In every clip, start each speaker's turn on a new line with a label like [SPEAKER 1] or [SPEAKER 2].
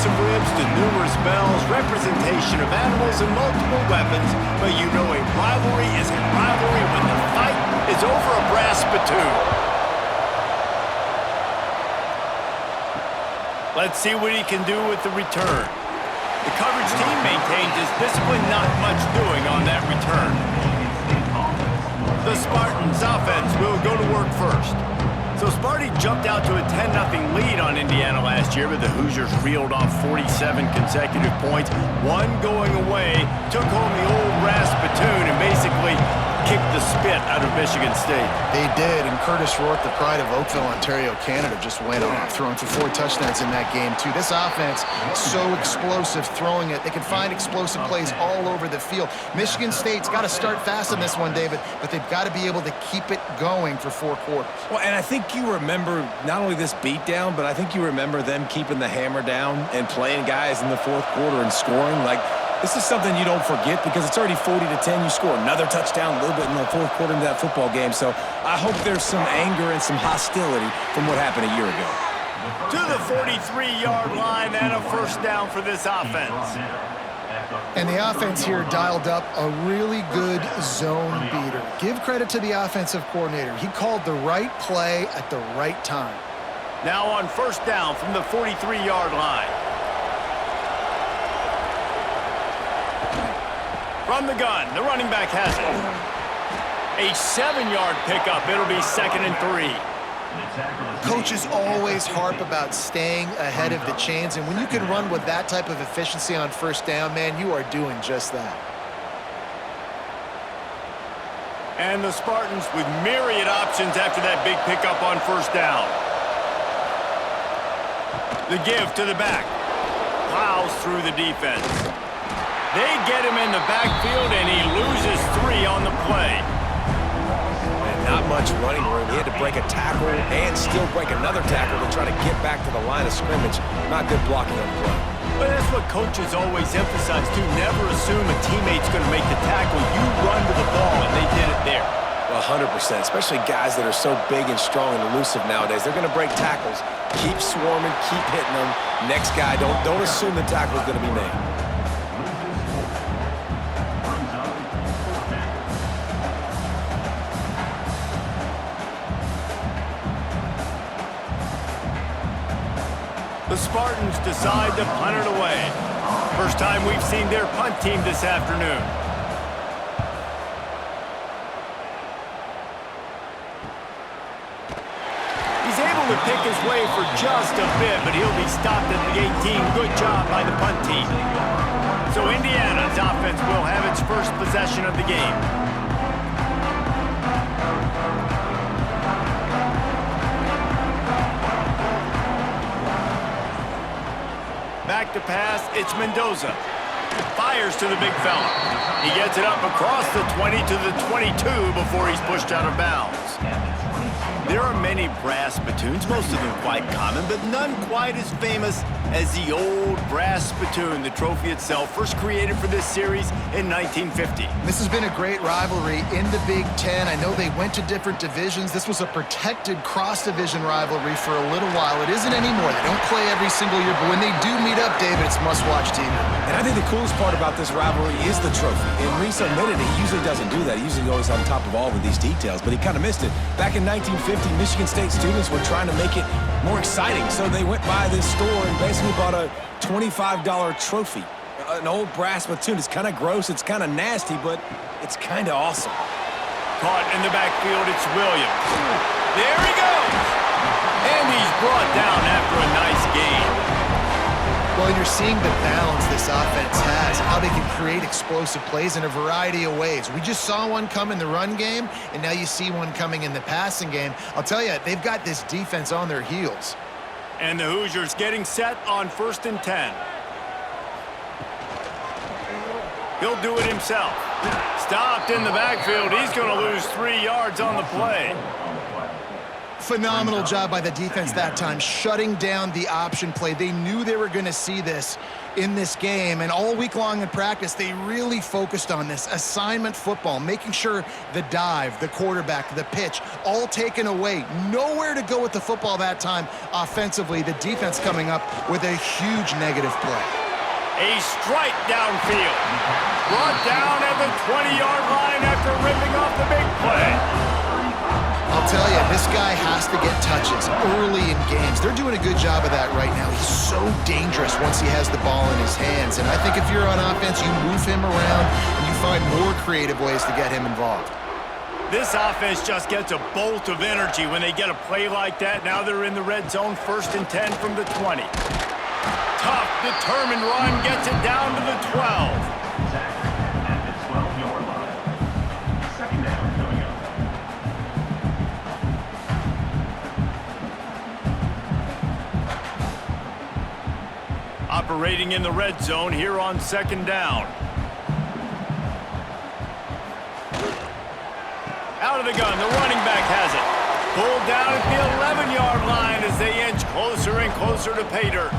[SPEAKER 1] expensive ribs to numerous bells, representation of animals and multiple weapons, but you know a rivalry is a rivalry when the fight is over a brass spittoon. Let's see what he can do with the return. The coverage team maintains his discipline, not much doing on that return. The Spartans offense will go to work first. So Sparty jumped out to a 10-0 lead on Indiana last year, but the Hoosiers reeled off 47 consecutive points. One going away, took home the old brass spittoon and basically kicked the spit out of Michigan State.
[SPEAKER 2] They did, and Curtis Rourke, the pride of Oakville, Ontario, Canada, just went off, throwing for 4 touchdowns in that game, too. This offense, so explosive throwing it. They can find explosive plays all over the field. Michigan State's got to start fast in this one, David, but they've got to be able to keep it going for 4 quarters.
[SPEAKER 3] Well, and I think you remember not only this beatdown, but I think you remember them keeping the hammer down and playing guys in the 4th quarter and scoring. Like, this is something you don't forget because it's already 40-10. You score another touchdown a little bit in the 4th quarter into that football game. So I hope there's some anger and some hostility from what happened a year ago.
[SPEAKER 1] To the 43-yard line and a first down for this offense.
[SPEAKER 2] And the offense here dialed up a really good zone beater. Give credit to the offensive coordinator. He called the right play at the right time.
[SPEAKER 1] Now on first down from the 43-yard line. From the gun, the running back has it. A 7-yard pickup. It'll be 2nd and 3.
[SPEAKER 2] Coaches always harp about staying ahead of the chains, and when you can run with that type of efficiency on first down, man, you are doing just that.
[SPEAKER 1] And the Spartans with myriad options after that big pickup on first down. The give to the back. Plows through the defense. They get him in the backfield, and he loses 3 on the play.
[SPEAKER 3] And not much running room. He had to break a tackle and still break another tackle to try to get back to the line of scrimmage. Not good blocking on the play.
[SPEAKER 1] But that's what coaches always emphasize, too. Never assume a teammate's going to make the tackle. You run to the ball, and they did it there.
[SPEAKER 3] 100%, especially guys that are so big and strong and elusive nowadays. They're going to break tackles. Keep swarming, keep hitting them. Next guy, don't assume the tackle is going to be made.
[SPEAKER 1] The Spartans decide to punt it away. First time we've seen their punt team this afternoon. He's able to pick his way for just a bit, but he'll be stopped at the 18. Good job by the punt team. So Indiana's offense will have its first possession of the game. Back to pass, it's Mendoza. Fires to the big fella. He gets it up across the 20 to the 22 before he's pushed out of bounds. There are many brass spittoons, most of them quite common, but none quite as famous as the old brass spittoon, the trophy itself, first created for this series in 1950.
[SPEAKER 2] This has been a great rivalry in the Big Ten. I know they went to different divisions. This was a protected cross-division rivalry for a little while. It isn't anymore. They don't play every single year, but when they do meet up, David, it's must-watch TV.
[SPEAKER 3] And I think the coolest part about this rivalry is the trophy. And Reese admitted he usually doesn't do that. He usually goes on top of all of these details, but he kind of missed it. Back in 1950, Michigan State students were trying to make it more exciting, so they went by this store and basically bought a $25 trophy, an old brass spittoon. It's kind of gross, it's kind of nasty, but it's kind of awesome.
[SPEAKER 1] Caught in the backfield, it's Williams. There he goes! And he's brought down after a nice gain.
[SPEAKER 2] Well, you're seeing the balance this offense has, how they can create explosive plays in a variety of ways. We just saw one come in the run game, and now you see one coming in the passing game. I'll tell you, they've got this defense on their heels.
[SPEAKER 1] And the Hoosiers getting set on 1st and 10. He'll do it himself. Stopped in the backfield. He's going to lose 3 yards on the play.
[SPEAKER 2] Phenomenal job by the defense that time, shutting down the option play. They knew they were going to see this in this game, and all week long in practice, they really focused on this assignment football, making sure the dive, the quarterback, the pitch, all taken away. Nowhere to go with the football that time offensively. The defense coming up with a huge negative play.
[SPEAKER 1] A strike downfield. Brought down at the 20-yard line after ripping off the big play.
[SPEAKER 2] I'll tell you, this guy has to get touches early in games. They're doing a good job of that right now. He's so dangerous once he has the ball in his hands. And I think if you're on offense, you move him around and you find more creative ways to get him involved.
[SPEAKER 1] This offense just gets a bolt of energy when they get a play like that. Now they're in the red zone, 1st and 10 from the 20. Tough, determined run gets it down to the 12. Operating in the red zone here on 2nd down. Out of the gun, the running back has it. Pulled down at the 11-yard line as they inch closer and closer to pay dirt.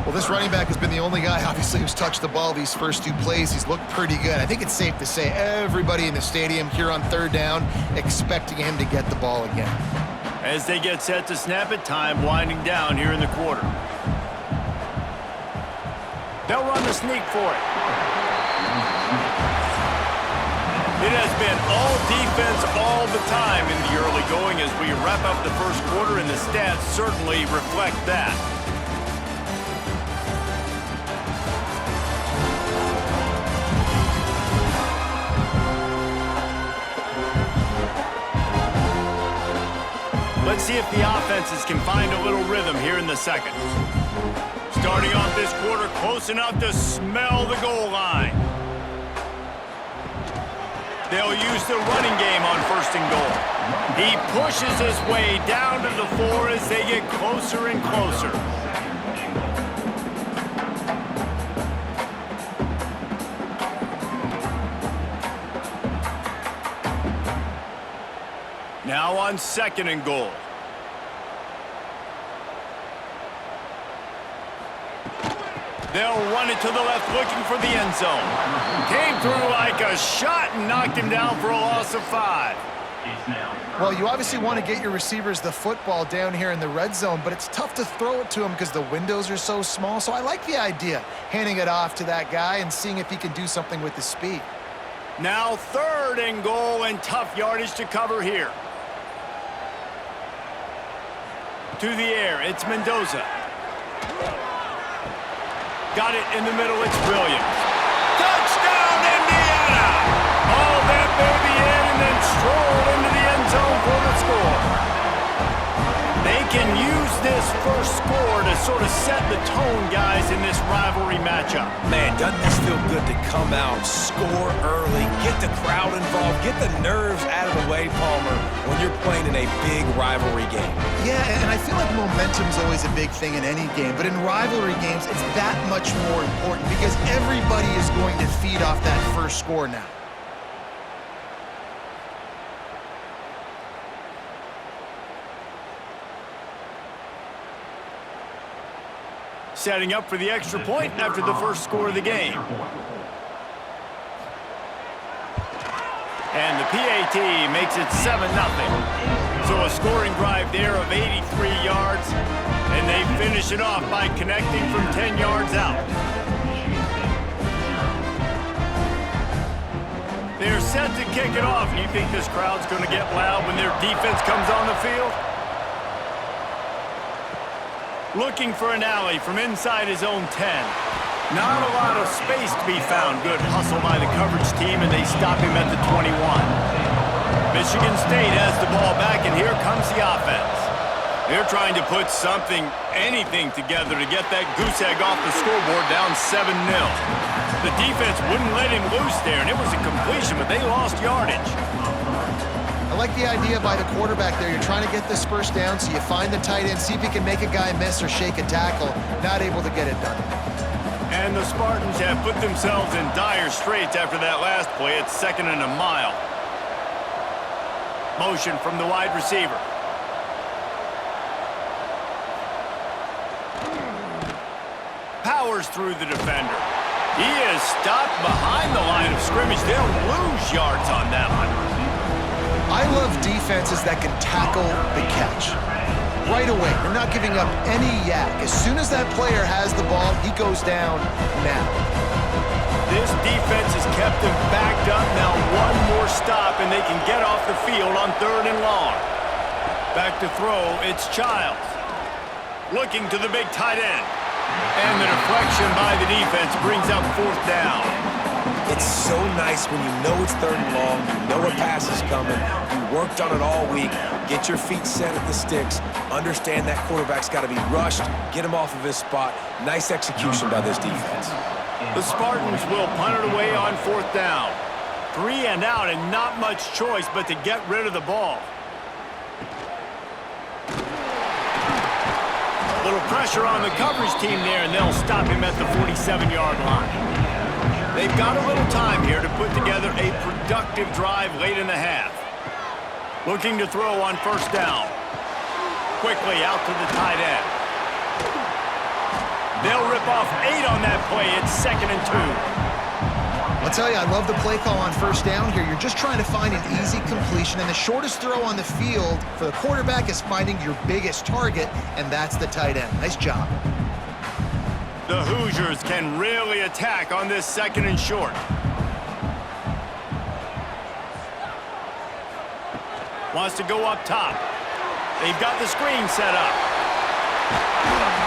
[SPEAKER 2] Well, this running back has been the only guy, obviously, who's touched the ball these first 2 plays. He's looked pretty good. I think it's safe to say everybody in the stadium here on 3rd down expecting him to get the ball again.
[SPEAKER 1] As they get set to snap it, time winding down here in the quarter. They'll run the sneak for it. It has been all defense all the time in the early going as we wrap up the first quarter, and the stats certainly reflect that. Let's see if the offenses can find a little rhythm here in the second. Starting off this quarter close enough to smell the goal line. They'll use the running game on 1st and goal. He pushes his way down to the 4 as they get closer and closer. Now on 2nd and goal. They'll run it to the left, looking for the end zone. Came through like a shot and knocked him down for a loss of 5.
[SPEAKER 2] Well, you obviously want to get your receivers the football down here in the red zone, but it's tough to throw it to them because the windows are so small. So I like the idea, handing it off to that guy and seeing if he can do something with his speed.
[SPEAKER 1] Now 3rd and goal, and tough yardage to cover here. To the air, it's Mendoza. Got it in the middle, it's Williams. Touchdown, Indiana! Haul that baby in and then stroll into the end zone for the score. They can use this first score to sort of set the tone, guys, in this rivalry matchup.
[SPEAKER 3] Man, doesn't this feel good to come out, score early, get the crowd involved, get the nerves out of the way, Palmer, when you're playing in a big rivalry game?
[SPEAKER 2] Yeah, and I feel like momentum's always a big thing in any game, but in rivalry games, it's that much more important because everybody is going to feed off that first score now.
[SPEAKER 1] Setting up for the extra point after the first score of the game. And the PAT makes it 7-0. So a scoring drive there of 83 yards, and they finish it off by connecting from 10 yards out. They're set to kick it off. Do you think this crowd's going to get loud when their defense comes on the field? Looking for an alley from inside his own 10. Not a lot of space to be found. Good hustle by the coverage team, and they stop him at the 21. Michigan State has the ball back, and here comes the offense. They're trying to put something, anything together to get that goose egg off the scoreboard down 7-0. The defense wouldn't let him loose there, and it was a completion, but they lost yardage.
[SPEAKER 2] I like the idea by the quarterback there. You're trying to get this first down, so you find the tight end, see if he can make a guy miss or shake a tackle. Not able to get it done.
[SPEAKER 1] And the Spartans have put themselves in dire straits after that last play. It's 2nd and a mile. Motion from the wide receiver. powers through the defender. He is stopped behind the line of scrimmage. They'll lose yards on that one.
[SPEAKER 2] I love defenses that can tackle the catch. Right away, they're not giving up any yak. As soon as that player has the ball, he goes down now.
[SPEAKER 1] This defense has kept them backed up. Now one more stop, and they can get off the field on 3rd and long. Back to throw, it's Childs. Looking to the big tight end. And the deflection by the defense brings up 4th down.
[SPEAKER 3] It's so nice when you know it's 3rd and long, you know a pass is coming, you worked on it all week, get your feet set at the sticks, understand that quarterback's got to be rushed, get him off of his spot. Nice execution by this defense.
[SPEAKER 1] The Spartans will punt it away on 4th down. 3 and out, and not much choice but to get rid of the ball. Little pressure on the coverage team there, and they'll stop him at the 47-yard line. They've got a little time here to put together a productive drive late in the half. Looking to throw on 1st down. Quickly out to the tight end. They'll rip off 8 on that play. It's 2nd and 2.
[SPEAKER 2] I'll tell you, I love the play call on 1st down here. You're just trying to find an easy completion, and the shortest throw on the field for the quarterback is finding your biggest target, and that's the tight end. Nice job.
[SPEAKER 1] The Hoosiers can really attack on this 2nd and short. Wants to go up top. They've got the screen set up.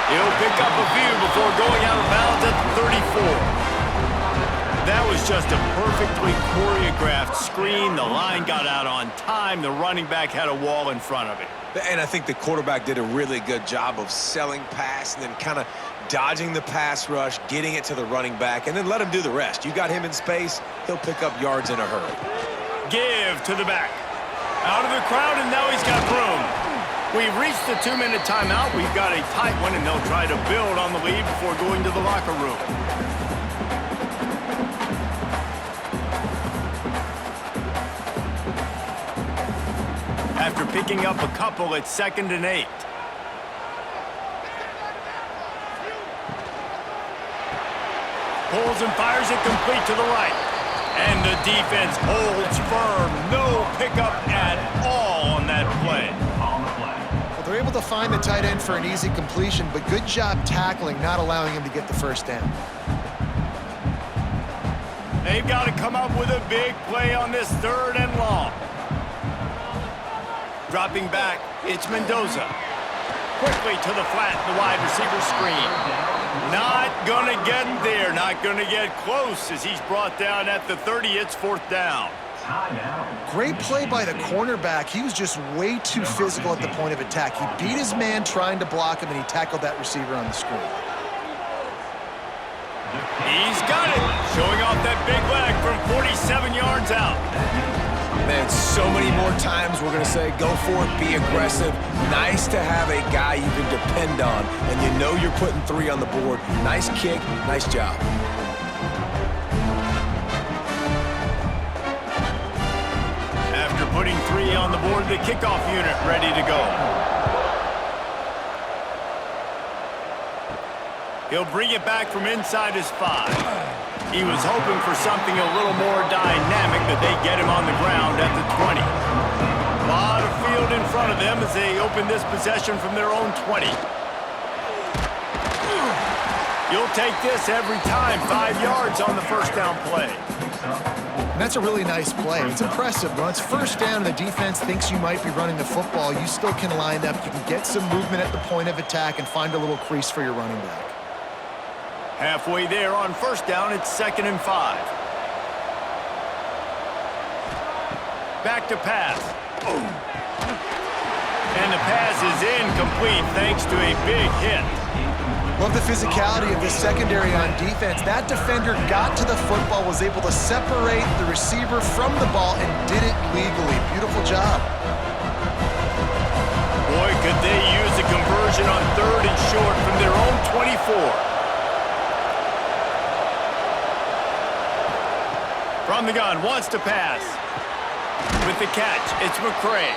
[SPEAKER 1] He'll pick up a few before going out of bounds at the 34. That was just a perfectly choreographed screen. The line got out on time. The running back had a wall in front of it.
[SPEAKER 3] And I think the quarterback did a really good job of selling pass and then kind of dodging the pass rush, getting it to the running back, and then let him do the rest. You got him in space, he'll pick up yards in a hurry.
[SPEAKER 1] Give to the back. Out of the crowd, and now he's got room. We've reached the 2-minute timeout. We've got a tight one, and they'll try to build on the lead before going to the locker room. After picking up a couple, it's 2nd and 8. Pulls and fires it complete to the right. And the defense holds firm. No pickup at all on that play.
[SPEAKER 2] Well, they're able to find the tight end for an easy completion, but good job tackling, not allowing him to get the 1st down.
[SPEAKER 1] They've got to come up with a big play on this 3rd and long. Dropping back, it's Mendoza. Quickly to the flat, the wide receiver screen. Not gonna get there, not gonna get close as he's brought down at the 30. It's 4th down.
[SPEAKER 2] Great play by the cornerback. He was just way too physical at the point of attack. He beat his man trying to block him, and he tackled that receiver on the screen.
[SPEAKER 1] He's got it, showing off that big leg from 47 yards out.
[SPEAKER 3] Man, so many more times we're going to say, go for it, be aggressive. Nice to have a guy you can depend on, and you know you're putting 3 on the board. Nice kick, nice job.
[SPEAKER 1] After putting 3 on the board, the kickoff unit ready to go. He'll bring it back from inside his 5. He was hoping for something a little more dynamic, but they get him on the ground at the 20. A lot of field in front of them as they open this possession from their own 20. You'll take this every time. 5 yards on the 1st down play.
[SPEAKER 2] And that's a really nice play. It's impressive. When it's 1st down and the defense thinks you might be running the football, you still can line up. You can get some movement at the point of attack and find a little crease for your running back.
[SPEAKER 1] Halfway there on 1st down, it's 2nd and 5. Back to pass. And the pass is incomplete thanks to a big hit.
[SPEAKER 2] Love the physicality of the secondary on defense. That defender got to the football, was able to separate the receiver from the ball, and did it legally. Beautiful job.
[SPEAKER 1] Boy, could they use a conversion on 3rd and short from their own 24. From the gun, wants to pass. With the catch, it's McCray.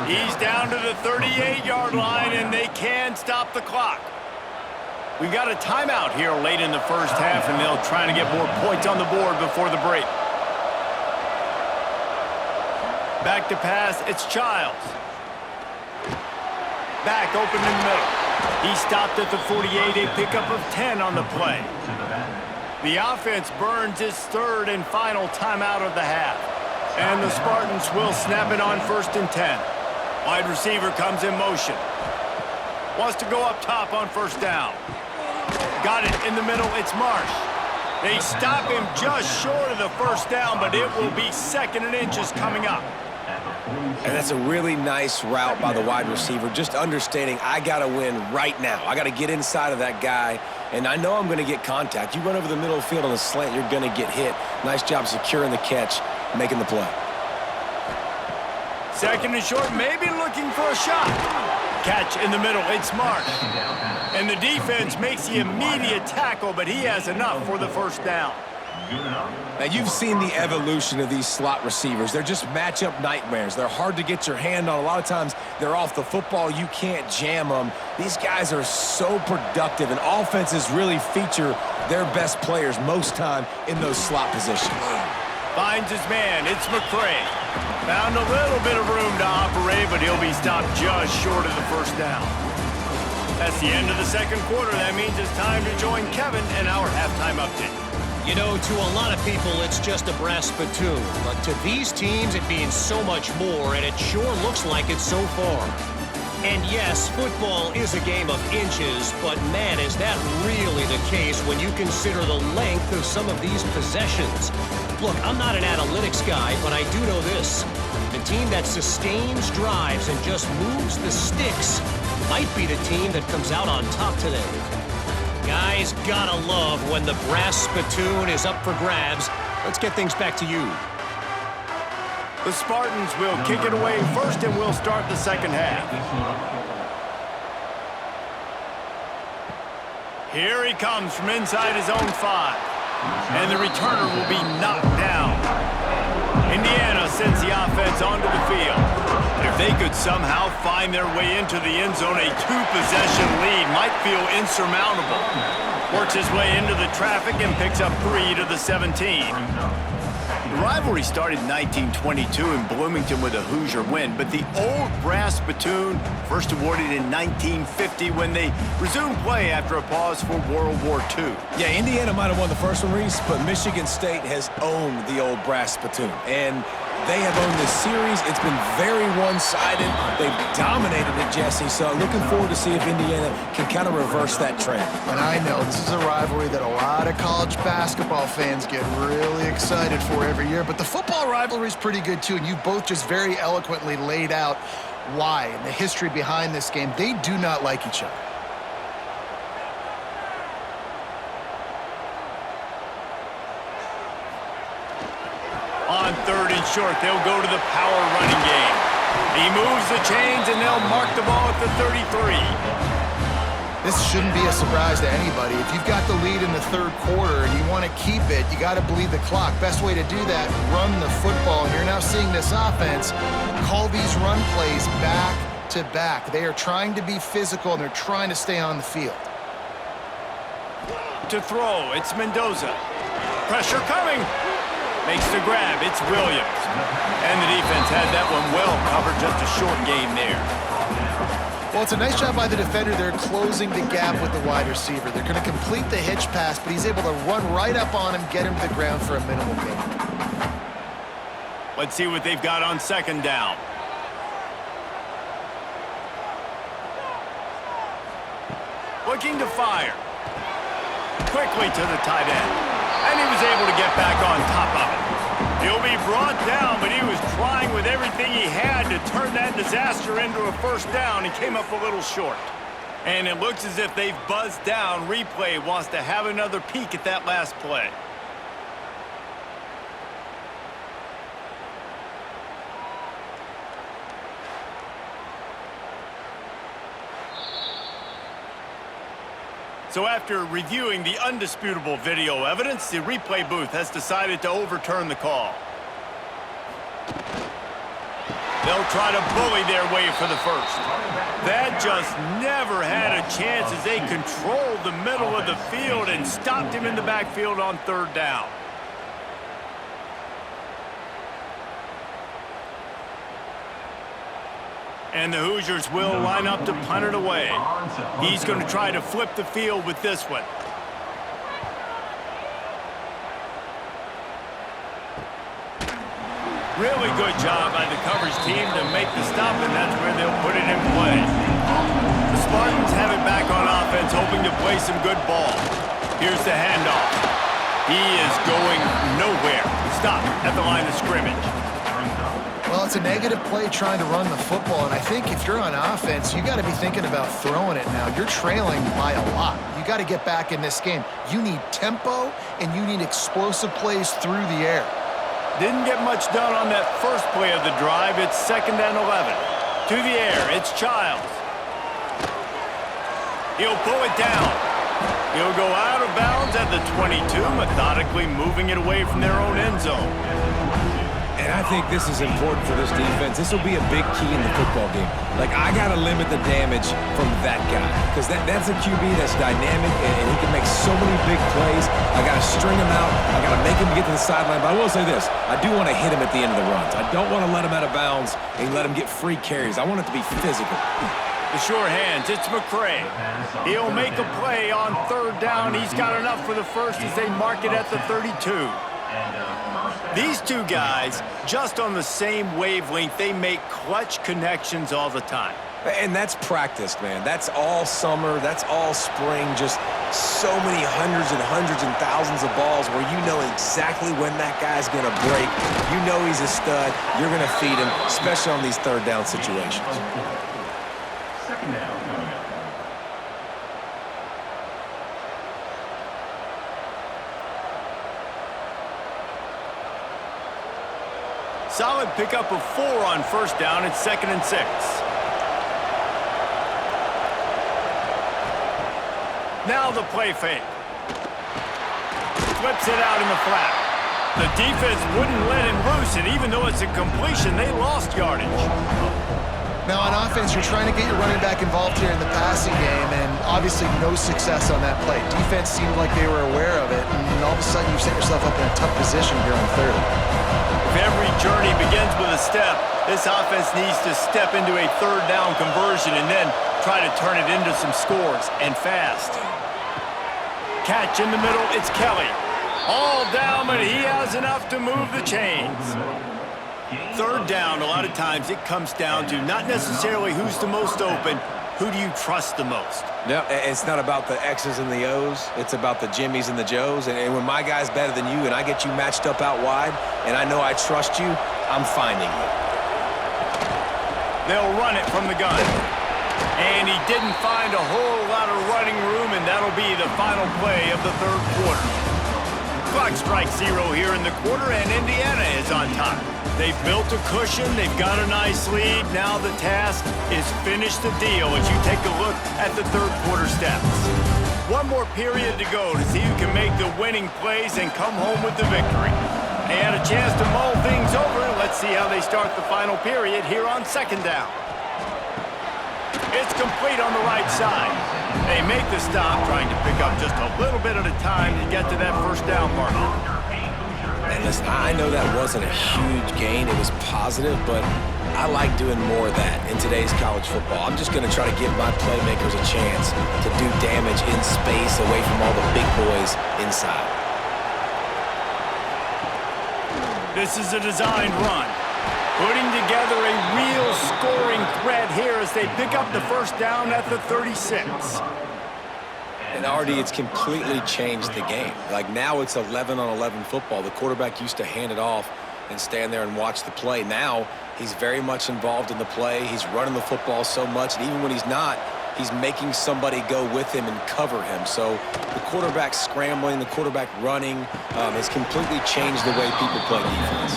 [SPEAKER 1] He's down to the 38-yard line, and they can stop the clock. We got a timeout here late in the first half, and they'll try to get more points on the board before the break. Back to pass, it's Childs. Back open in the middle. He stopped at the 48, a pickup of 10 on the play. The offense burns its third and final timeout of the half. And the Spartans will snap it on 1st and 10. Wide receiver comes in motion. Wants to go up top on 1st down. Got it in the middle, it's Marsh. They stop him just short of the 1st down, but it will be 2nd and inches coming up.
[SPEAKER 3] And that's a really nice route by the wide receiver, just understanding I got to win right now. I got to get inside of that guy, and I know I'm going to get contact. You run over the middle of the field on a slant, you're going to get hit. Nice job securing the catch, making the play.
[SPEAKER 1] 2nd and short, maybe looking for a shot. Catch in the middle, it's Marsh. And the defense makes the immediate tackle, but he has enough for the 1st down.
[SPEAKER 3] Now, you've seen the evolution of these slot receivers. They're just matchup nightmares. They're hard to get your hand on. A lot of times, they're off the football. You can't jam them. These guys are so productive, and offenses really feature their best players most time in those slot positions.
[SPEAKER 1] Finds his man, it's McCray. Found a little bit of room to operate, but he'll be stopped just short of the 1st down. That's the end of the 2nd quarter. That means it's time to join Kevin in our halftime update.
[SPEAKER 4] You know, to a lot of people, it's just a brass spittoon. But to these teams, it means so much more, and it sure looks like it so far. And yes, football is a game of inches, but man, is that really the case when you consider the length of some of these possessions. Look, I'm not an analytics guy, but I do know this. The team that sustains drives and just moves the sticks might be the team that comes out on top today. Guys, gotta love when the brass spittoon is up for grabs. Let's get things back to you.
[SPEAKER 1] The Spartans will kick it away first, and we'll start the 2nd half. Here he comes from inside his own 5. And the returner will be knocked down. Indiana sends the offense onto the field. If they could somehow find their way into the end zone, a 2-possession lead might feel insurmountable. Works his way into the traffic and picks up 3 to the 17. The rivalry started in 1922 in Bloomington with a Hoosier win, but the old brass spittoon first awarded in 1950 when they resumed play after a pause for World War II.
[SPEAKER 3] Yeah, Indiana might have won the first one, Reese, but Michigan State has owned the old brass spittoon. And they have owned this series. It's been very one-sided. They've dominated it, Jesse, so looking forward to see if Indiana can kind of reverse that trend.
[SPEAKER 2] And I know this is a rivalry that a lot of college basketball fans get really excited for every year, but the football rivalry is pretty good too, and you both just very eloquently laid out why and the history behind this game. They do not like each other.
[SPEAKER 1] On 3rd and short, they'll go to the power running game. He moves the chains, and they'll mark the ball at the 33.
[SPEAKER 2] This shouldn't be a surprise to anybody. If you've got the lead in the 3rd quarter and you want to keep it, you got to bleed the clock. Best way to do that, run the football. And you're now seeing this offense call these run plays back to back. They are trying to be physical, and they're trying to stay on the field.
[SPEAKER 1] To throw, it's Mendoza. Pressure coming. Makes the grab, it's Williams. And the defense had that one well covered, just a short gain there.
[SPEAKER 2] Well, it's a nice job by the defender. They're closing the gap with the wide receiver. They're going to complete the hitch pass, but he's able to run right up on him, get him to the ground for a minimal gain.
[SPEAKER 1] Let's see what they've got on 2nd down. Looking to fire. Quickly to the tight end. And he was able to get back on top of it. He'll be brought down, but he was trying with everything he had to turn that disaster into a 1st down and came up a little short. And it looks as if they've buzzed down. Replay wants to have another peek at that last play. So after reviewing the undisputable video evidence, the replay booth has decided to overturn the call. They'll try to bully their way for the first. That just never had a chance as they controlled the middle of the field and stopped him in the backfield on third down. And the Hoosiers will line up to punt it away. He's going to try to flip the field with this one. Really good job by the coverage team to make the stop, and that's where they'll put it in play. The Spartans have it back on offense, hoping to play some good ball. Here's the handoff. He is going nowhere. Stop at the line of scrimmage.
[SPEAKER 2] Well, it's a negative play trying to run the football, and I think if you're on offense, you got to be thinking about throwing it now. You're trailing by a lot. You got to get back in this game. You need tempo, and you need explosive plays through the air.
[SPEAKER 1] Didn't get much done on that first play of the drive. It's 2nd and 11. To the air, it's Childs. He'll pull it down. He'll go out of bounds at the 22, methodically moving it away from their own end zone.
[SPEAKER 3] And I think this is important for this defense. This will be a big key in the football game. Like, I got to limit the damage from that guy because that's a QB that's dynamic and he can make so many big plays. I got to string him out. I got to make him get to the sideline. But I will say this. I do want to hit him at the end of the runs. I don't want to let him out of bounds and let him get free carries. I want it to be physical.
[SPEAKER 1] The sure hands, it's McCray. He'll make a play on third down. He's got enough for the first as they mark it at the 32. These two guys, just on the same wavelength, they make clutch connections all the time.
[SPEAKER 3] And that's practiced, man. That's all summer. That's all spring. Just so many hundreds and thousands of balls where you know exactly when that guy's going to break. You know he's a stud. You're going to feed him, especially on these third down situations.
[SPEAKER 5] Second down.
[SPEAKER 1] Solid pickup of 4 on first down. It's 2nd and 6. Now the play fake. Flips it out in the flat. The defense wouldn't let him loose, and even though it's a completion, they lost yardage.
[SPEAKER 2] Now, on offense, you're trying to get your running back involved here in the passing game, and obviously no success on that play. Defense seemed like they were aware of it, and all of a sudden you've set yourself up in a tough position here on third.
[SPEAKER 1] If every journey begins with a step, this offense needs to step into a third down conversion and then try to turn it into some scores, and fast. Catch in the middle, it's Kelly. All down, but he has enough to move the chains. Third down, a lot of times it comes down to not necessarily who's the most open, who do you trust the most?
[SPEAKER 3] No, it's not about the X's and the O's. It's about the Jimmies and the Joes. And when my guy's better than you and I get you matched up out wide and I know I trust you, I'm finding you.
[SPEAKER 1] They'll run it from the gun. And he didn't find a whole lot of running room, and that'll be the final play of the third quarter. Clock strikes 0 here in the quarter, and Indiana is on top. They've built a cushion. They've got a nice lead. Now the task is finish the deal as you take a look at the third quarter stats. One more period to go to see who can make the winning plays and come home with the victory. They had a chance to mull things over. Let's see how they start the final period here on second down. It's complete on the right side. They make the stop, trying to pick up just a little bit at a time to get to that first down mark.
[SPEAKER 3] And listen, I know that wasn't a huge gain. It was positive, but I like doing more of that in today's college football. I'm just going to try to give my playmakers a chance to do damage in space away from all the big boys inside.
[SPEAKER 1] This is a designed run. Putting together a real scoring threat here as they pick up the first down at the 36.
[SPEAKER 3] And already it's completely changed the game. Like now it's 11-on-11 football. The quarterback used to hand it off and stand there and watch the play. Now he's very much involved in the play. He's running the football so much, and even when he's not, he's making somebody go with him and cover him. So the quarterback scrambling, the quarterback running has completely changed the way people play defense.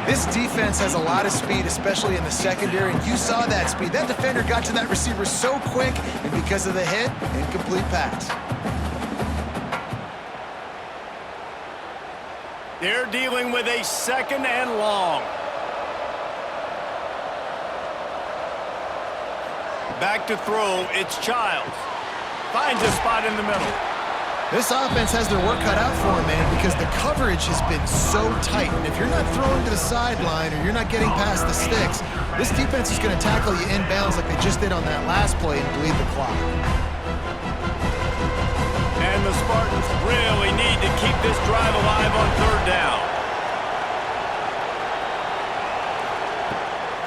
[SPEAKER 2] This defense has a lot of speed, especially in the secondary, and you saw that speed. That defender got to that receiver so quick, and because of the hit, incomplete pass.
[SPEAKER 1] They're dealing with a 2nd and long. Back to throw, it's Childs. Finds a spot in the middle.
[SPEAKER 2] This offense has their work cut out for them, man, because the coverage has been so tight. And if you're not throwing to the sideline or you're not getting past the sticks, this defense is going to tackle you inbounds like they just did on that last play and bleed the clock.
[SPEAKER 1] And the Spartans really need to keep this drive alive on third down.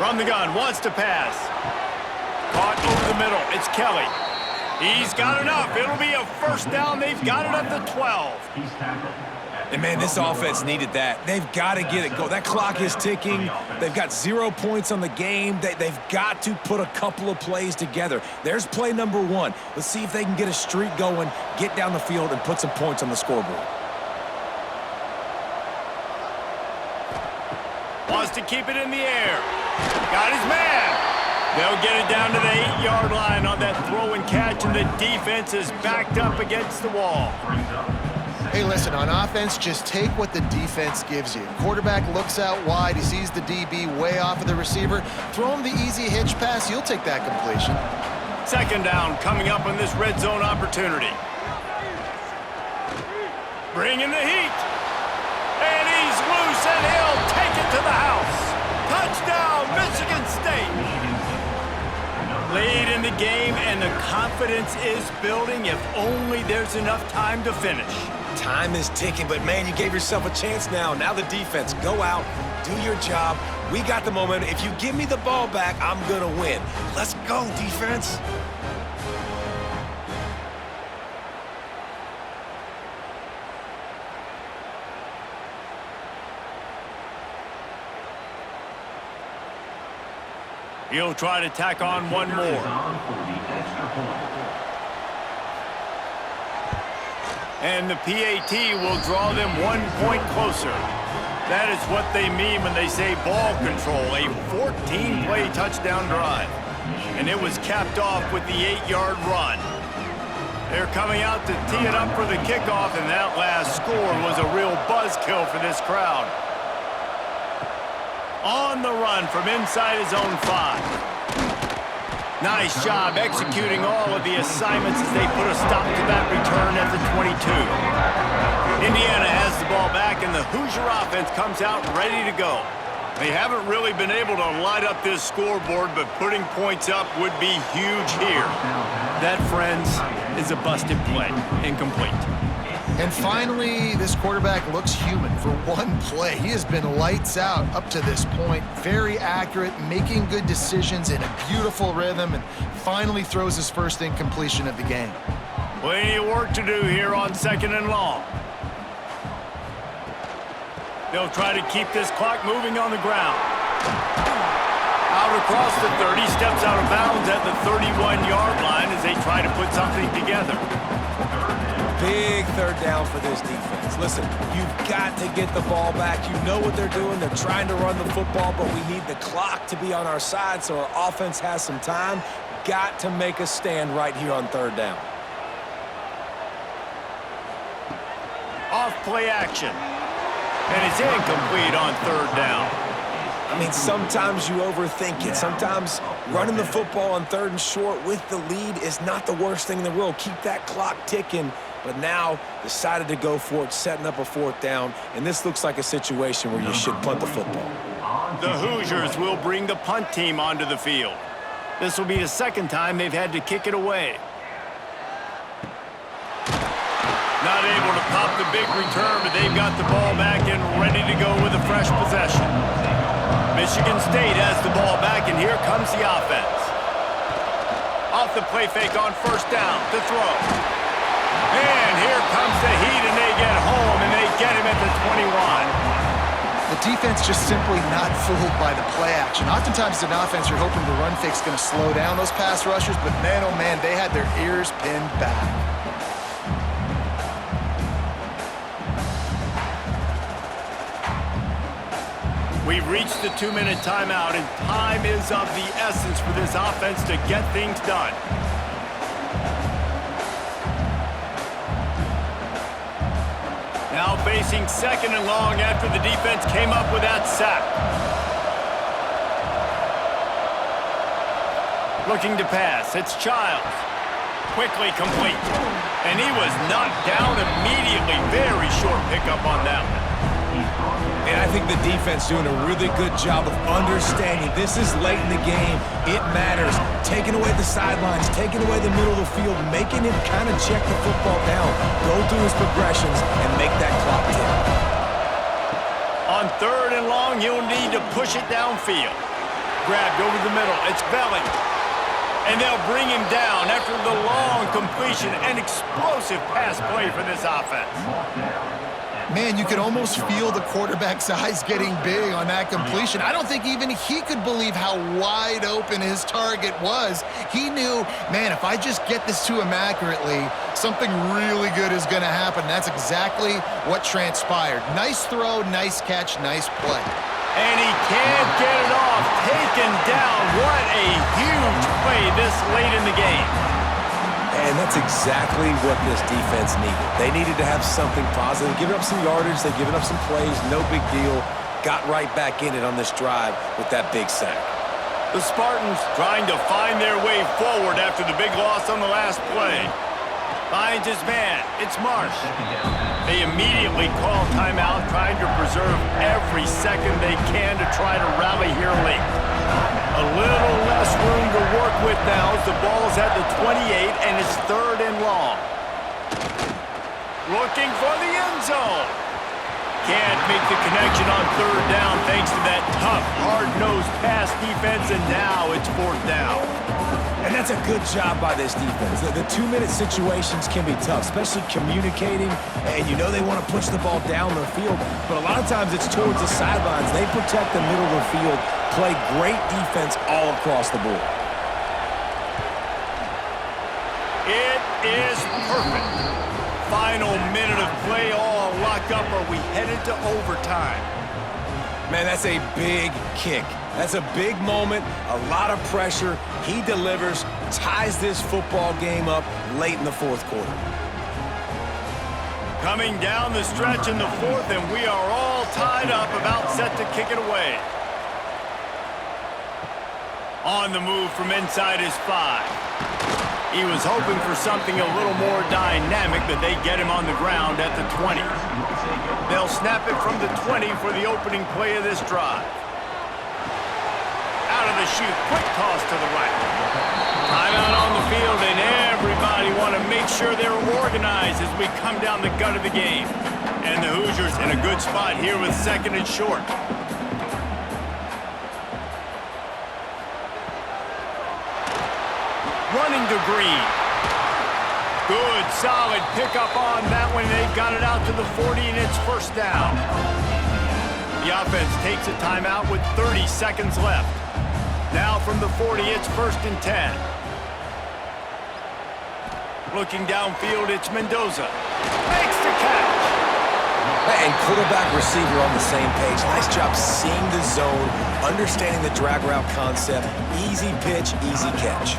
[SPEAKER 1] From the gun, wants to pass. Caught over the middle, it's Kelly. He's got enough. It'll be a first down. They've got it at the 12.
[SPEAKER 5] He's tackled.
[SPEAKER 3] And, man, this offense needed that. They've got to get it go. That clock is ticking. They've got 0 points on the game. They've got to put a couple of plays together. There's play number 1. Let's see if they can get a streak going, get down the field, and put some points on the scoreboard.
[SPEAKER 1] Wants to keep it in the air. Got his man. They'll get it down to the 8-yard line on that throw and catch, and the defense is backed up against the wall.
[SPEAKER 2] Hey, listen, on offense, just take what the defense gives you. Quarterback looks out wide. He sees the DB way off of the receiver. Throw him the easy hitch pass. You'll take that completion.
[SPEAKER 1] Second down coming up on this red zone opportunity. Bringing the heat. And he's loose, and he'll take it to the house. Touchdown, Michigan State. Late in the game, and the confidence is building if only there's enough time to finish.
[SPEAKER 3] Time is ticking, but, man, you gave yourself a chance now. Now the defense, go out, do your job. We got the momentum. If you give me the ball back, I'm going to win. Let's go, defense.
[SPEAKER 1] He'll try to tack on one more. And the PAT will draw them 1 point closer. That is what they mean when they say ball control, a 14-play touchdown drive. And it was capped off with the 8-yard run. They're coming out to tee it up for the kickoff, and that last score was a real buzzkill for this crowd. On the run from inside his own 5. Nice job executing all of the assignments as they put a stop to that return at the 22. Indiana has the ball back, and the Hoosier offense comes out ready to go. They haven't really been able to light up this scoreboard, but putting points up would be huge here. That, friends, is a busted play. Incomplete.
[SPEAKER 2] And finally, this quarterback looks human for one play. He has been lights out up to this point. Very accurate, making good decisions in a beautiful rhythm, and finally throws his first incompletion of the game.
[SPEAKER 1] Plenty of work to do here on 2nd and long. They'll try to keep this clock moving on the ground. Out across the 30, steps out of bounds at the 31-yard line as they try to put something together.
[SPEAKER 3] Big third down for this defense. Listen, you've got to get the ball back. You know what they're doing. They're trying to run the football, but we need the clock to be on our side so our offense has some time. Got to make a stand right here on third down.
[SPEAKER 1] Off play action. And it's incomplete on third down.
[SPEAKER 3] I mean, sometimes you overthink it. Sometimes running the football on 3rd and short with the lead is not the worst thing in the world. Keep that clock ticking. But now decided to go for it, setting up a 4th down. And this looks like a situation where you should punt the football.
[SPEAKER 1] The Hoosiers will bring the punt team onto the field. This will be the 2nd time they've had to kick it away. Not able to pop the big return, but they've got the ball back and ready to go with a fresh possession. Michigan State has the ball back, and here comes the offense. Off the play fake on 1st down to throw. And here comes the heat, and they get home, and they get him at the 21.
[SPEAKER 2] The defense just simply not fooled by the play action. Oftentimes, as an offense, you're hoping the run fake's going to slow down those pass rushers, but man, oh man, they had their ears pinned back.
[SPEAKER 1] We've reached the 2-minute timeout, and time is of the essence for this offense to get things done. Now facing 2nd and long after the defense came up with that sack. Looking to pass. It's Childs. Quickly complete. And he was knocked down immediately. Very short pickup on that one.
[SPEAKER 3] And I think the defense doing a really good job of understanding this is late in the game. It matters. Taking away the sidelines, taking away the middle of the field, making him kind of check the football down, go through his progressions, and make that clock tick.
[SPEAKER 1] On 3rd and long, you'll need to push it downfield. Grabbed over the middle. It's Belling. And they'll bring him down after the long completion. An explosive pass play for this offense.
[SPEAKER 2] Man, you could almost feel the quarterback's eyes getting big on that completion. I don't think even he could believe how wide open his target was. He knew, man, if I just get this to him accurately, something really good is going to happen. That's exactly what transpired. Nice throw, nice catch, nice play.
[SPEAKER 1] And he can't get it off. Taken down. What a huge play this late in the game.
[SPEAKER 3] And that's exactly what this defense needed. They needed to have something positive. Giving up some yardage, they've given up some plays, no big deal. Got right back in it on this drive with that big sack.
[SPEAKER 1] The Spartans trying to find their way forward after the big loss on the last play. Finds his man. It's Marsh. They immediately call timeout, trying to preserve every second they can to try to rally here late. A little less room to work with now as the ball's at the 28 and it's 3rd and long. Looking for the end zone. Can't make the connection on 3rd down thanks to that tough, hard-nosed pass defense, and now it's 4th down.
[SPEAKER 3] And that's a good job by this defense. The 2-minute situations can be tough, especially communicating, and you know they want to push the ball down the field, but a lot of times it's towards the sidelines. They protect the middle of the field, play great defense all across the board.
[SPEAKER 1] It is perfect. Final minute of play, all locked up. Are we headed to overtime?
[SPEAKER 3] Man, that's a big kick. That's a big moment, a lot of pressure. He delivers, ties this football game up late in the 4th quarter.
[SPEAKER 1] Coming down the stretch in the 4th, and we are all tied up, about set to kick it away. On the move from inside his 5. He was hoping for something a little more dynamic, but they get him on the ground at the 20. They'll snap it from the 20 for the opening play of this drive. Out of the chute, quick toss to the right. Timeout on the field, and everybody want to make sure they're organized as we come down the gut of the game. And the Hoosiers in a good spot here with 2nd and short. Running to Green. Good, solid pickup on that one. They've got it out to the 40, and it's 1st down. The offense takes a timeout with 30 seconds left. Now from the 40, it's 1st and 10. Looking downfield, it's Mendoza. Makes the catch.
[SPEAKER 3] And quarterback receiver on the same page. Nice job seeing the zone, understanding the drag route concept. Easy pitch, easy catch.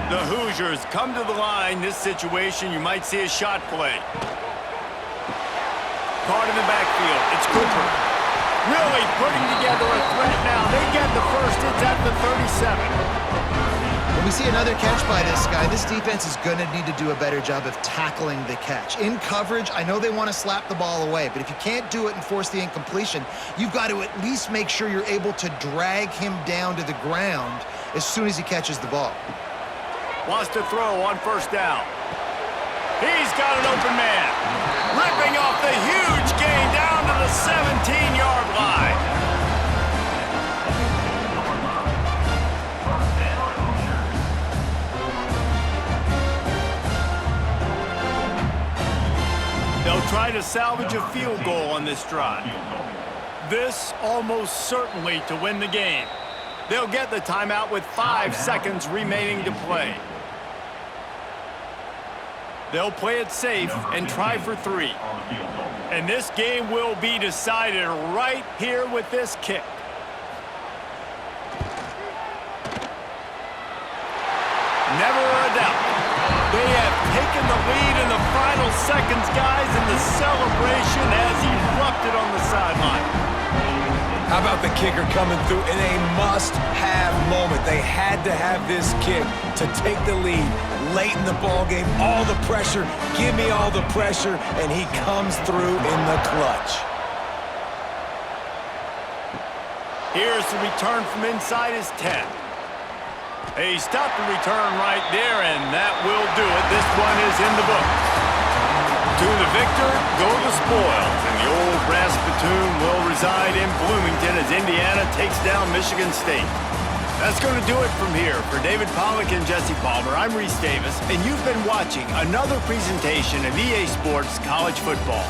[SPEAKER 1] The Hoosiers come to the line. This situation, you might see a shot play. Caught in the backfield. It's Cooper. Really putting together a threat now. They get the 1st. It's at the 37.
[SPEAKER 2] When we see another catch by this guy, this defense is going to need to do a better job of tackling the catch. In coverage, I know they want to slap the ball away, but if you can't do it and force the incompletion, you've got to at least make sure you're able to drag him down to the ground as soon as he catches the ball.
[SPEAKER 1] Wants to throw on 1st down. He's got an open man. Ripping off the huge gain down to the 17-yard line. They'll try to salvage a field goal on this drive. This almost certainly to win the game. They'll get the timeout with 5 seconds remaining to play. They'll play it safe and try for 3. And this game will be decided right here with this kick. Never a doubt. They have taken the lead in the final seconds, guys, and the celebration has erupted on the sideline.
[SPEAKER 3] How How about the kicker coming through in a must-have moment? They had to have this kick to take the lead late in the ball game. All the pressure, give me all the pressure, and he comes through in the clutch.
[SPEAKER 1] Here's the return from inside his 10. He stopped the return right there, and that will do it. This one is in the book. To the victor go the spoils, and the old brass platoon will reside in Bloomington as Indiana takes down Michigan State. That's going to do it from here. For David Pollack and Jesse Palmer, I'm Reese Davis, and you've been watching another presentation of EA Sports College Football.